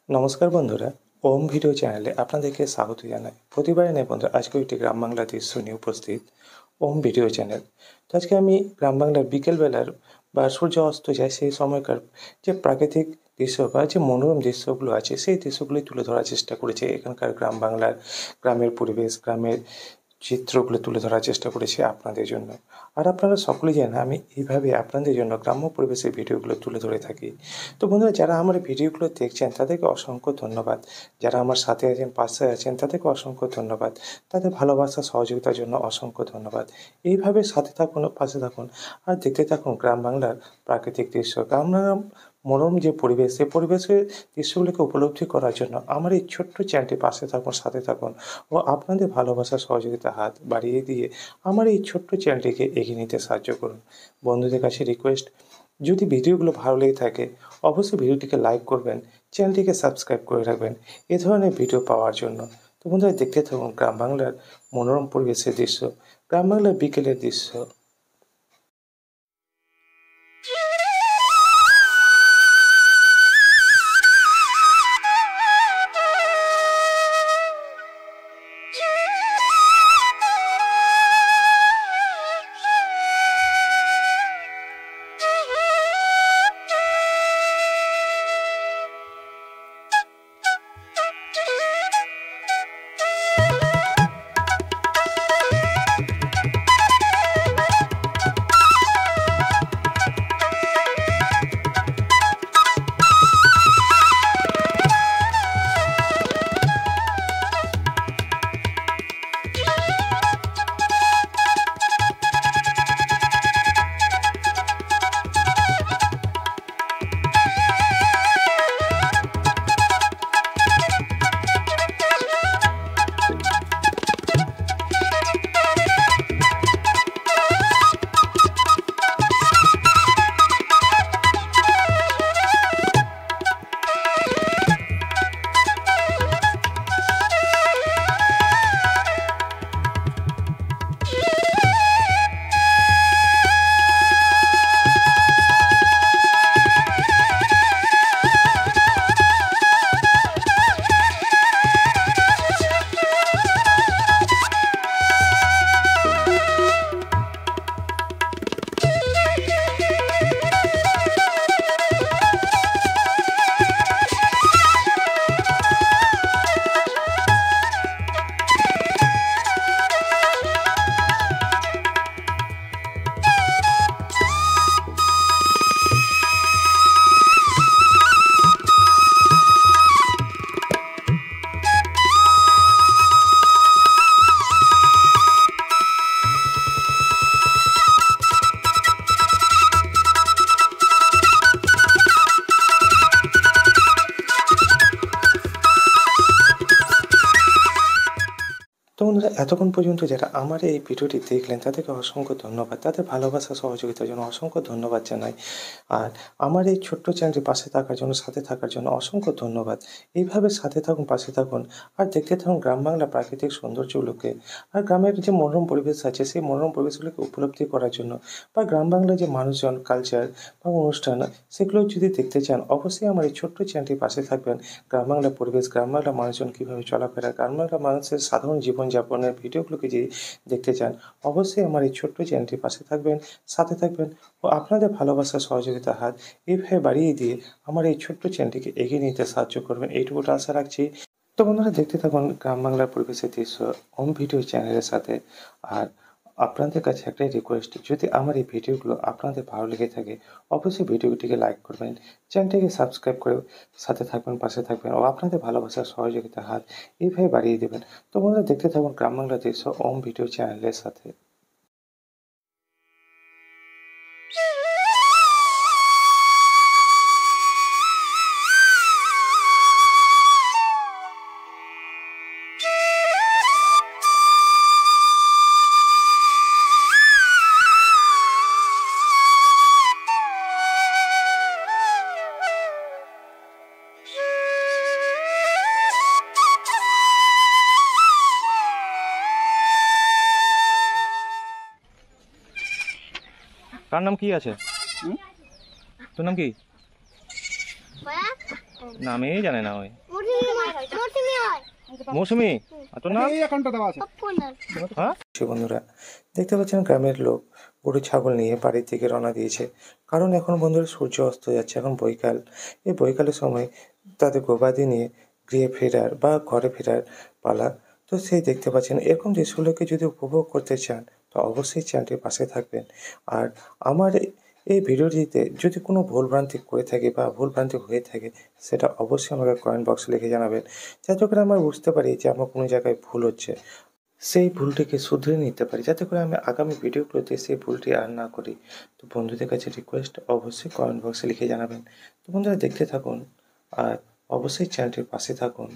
নমস্কার বন্ধুরা, ওম ভিডিও চ্যানেলে আপনাদেরকে স্বাগত জানাই। প্রতিবারে নেই বন্ধুরা, আজকে একটি গ্রাম বাংলা দৃশ্য নিয়ে উপস্থিত ওম ভিডিও চ্যানেল। তো আজকে আমি গ্রাম বাংলার বিকেলবেলার বা সূর্য অস্ত যায় সেই সময়কার যে প্রাকৃতিক দৃশ্য বা যে মনোরম দৃশ্যগুলো আছে সেই দৃশ্যগুলি তুলে ধরার চেষ্টা করেছি। এখানকার গ্রাম বাংলার গ্রামের পরিবেশ, গ্রামের চিত্রগুলো তুলে ধরার চেষ্টা করেছি আপনাদের জন্য। আর আপনারা সকলেই জানেন আমি এইভাবে আপনাদের জন্য গ্রাম্য পরিবেশের ভিডিওগুলো তুলে ধরে থাকি। তো বন্ধুরা, যারা আমার এই ভিডিওগুলো দেখছেন তাদেরকে অসংখ্য ধন্যবাদ। যারা আমার সাথে আছেন, পাশে আছেন, তাদেরকে অসংখ্য ধন্যবাদ। তাদের ভালোবাসা সহযোগিতার জন্য অসংখ্য ধন্যবাদ। এইভাবে সাথে থাকুন, পাশে থাকুন আর দেখতে থাকুন গ্রাম বাংলার প্রাকৃতিক দৃশ্য। গ্রাম বাংলার মনোরম যে পরিবেশ, সেই পরিবেশের দৃশ্যগুলিকে উপলব্ধি করার জন্য আমার এই ছোট্ট চ্যানেলটি পাশে থাকুন, সাথে থাকুন ও আপনাদের ভালোবাসা সহযোগিতা হাত বাড়িয়ে দিয়ে আমার এই ছোট্ট চ্যানেলটিকে এগিয়ে নিতে সাহায্য করুন। বন্ধুদের কাছে রিকোয়েস্ট, যদি ভিডিওগুলো ভালো লেগে থাকে অবশ্যই ভিডিওটিকে লাইক করবেন, চ্যানেলটিকে সাবস্ক্রাইব করে রাখবেন এ ধরনের ভিডিও পাওয়ার জন্য। তো বন্ধুরা, দেখতে থাকুন গ্রাম বাংলার মনোরম পরিবেশের দৃশ্য, গ্রাম বাংলার বিকেলের দৃশ্য। তো বন্ধুরা, এতক্ষণ পর্যন্ত যারা আমার এই ভিডিওটি দেখলেন তাদেরকে অসংখ্য ধন্যবাদ। তাদের ভালোবাসা সহযোগিতার জন্য অসংখ্য ধন্যবাদ জানাই। আর আমার এই ছোট্ট চ্যানেলটি পাশে থাকার জন্য, সাথে থাকার জন্য অসংখ্য ধন্যবাদ। এইভাবে সাথে থাকুন, পাশে থাকুন আর দেখতে থাকুন গ্রাম বাংলার প্রাকৃতিক সৌন্দর্যগুলোকে। আর গ্রামের যে মনোরম পরিবেশ আছে সেই মনোরম পরিবেশগুলোকে উপলব্ধি করার জন্য বা গ্রাম বাংলার যে মানুষজন, কালচার বা অনুষ্ঠান সেগুলো যদি দেখতে চান অবশ্যই আমার এই ছোট্ট চ্যানেলটির পাশে থাকবেন। গ্রাম বাংলার পরিবেশ, গ্রাম বাংলার মানুষজন কীভাবে চলাফেরা, গ্রাম বাংলার মানুষের সাধারণ জীবনযাপনের ভিডিওগুলোকে যদি দেখতে চান অবশ্যই আমার এই ছোট্ট চ্যানেলটির পাশে থাকবেন, সাথে থাকবেন ও আপনাদের ভালোবাসা সহযোগিতার হাত এইভাবে বাড়িয়ে দিয়ে আমার এই ছোট্ট চ্যানেলটিকে এগিয়ে নিতে সাহায্য করবেন, এইটুকুটা আশা রাখছি। তো বন্ধুরা, দেখতে থাকুন গ্রাম বাংলার পরিবেশের দৃশ্য ওম ভিডিও চ্যানেলের সাথে। আর আপনাদের কাছে একটাই রিকোয়েস্ট, যদি আমার এই ভিডিওগুলো আপনাদের ভালো লেগে থাকে অবশ্যই ভিডিওটিকে লাইক করবেন, চ্যানেলটিকে সাবস্ক্রাইব করে সাথে থাকবেন, পাশে থাকবেন ও আপনাদের ভালোবাসার সহযোগিতার হাত এইভাবে বাড়িয়ে দেবেন। তো বন্ধুরা, দেখতে থাকুন গ্রাম বাংলার দৃশ্য ওম ভিডিও চ্যানেলের সাথে। কার নাম কি আছে? তোর নাম কি? নামেই জানে না ওই মৌসুমি হয়। মৌসুমি। আর তোর নাম? হ্যাঁ সে বন্ধুরা দেখতে পাচ্ছেন গ্রামের লোক গরু ছাগল নিয়ে বাড়ির দিকে রওনা দিয়েছে, কারণ এখন বন্ধুরা সূর্য অস্ত যাচ্ছে, এখন বৈকাল। এই বৈকালের সময় তাদের গবাদি নিয়ে গৃহে ফেরার বা ঘরে ফেরার পালা। তো সেই দেখতে পাচ্ছেন এরকম দৃশ্যগুলোকে যদি উপভোগ করতে চান তো অবশ্যই চ্যানেলটির পাশে থাকবেন। আর আমার এই ভিডিওটিতে যদি কোনো ভুলভ্রান্তি করে থাকি বা ভুলভ্রান্তি হয়ে থাকে সেটা অবশ্যই আমাকে কমেন্ট বক্সে লিখে জানাবেন, যাতে করে আমরা বুঝতে পারি যে আমার কোনো জায়গায় ভুল হচ্ছে, সেই ভুলটিকে শুধরে নিতে পারি, যাতে করে আমি আগামী ভিডিওগুলোতে সেই ভুলটি আর না করি। তো বন্ধুদের কাছে রিকোয়েস্ট, অবশ্যই কমেন্ট বক্সে লিখে জানাবেন। তো বন্ধুরা দেখতে থাকুন আর অবশ্যই চ্যানেলটির পাশে থাকুন।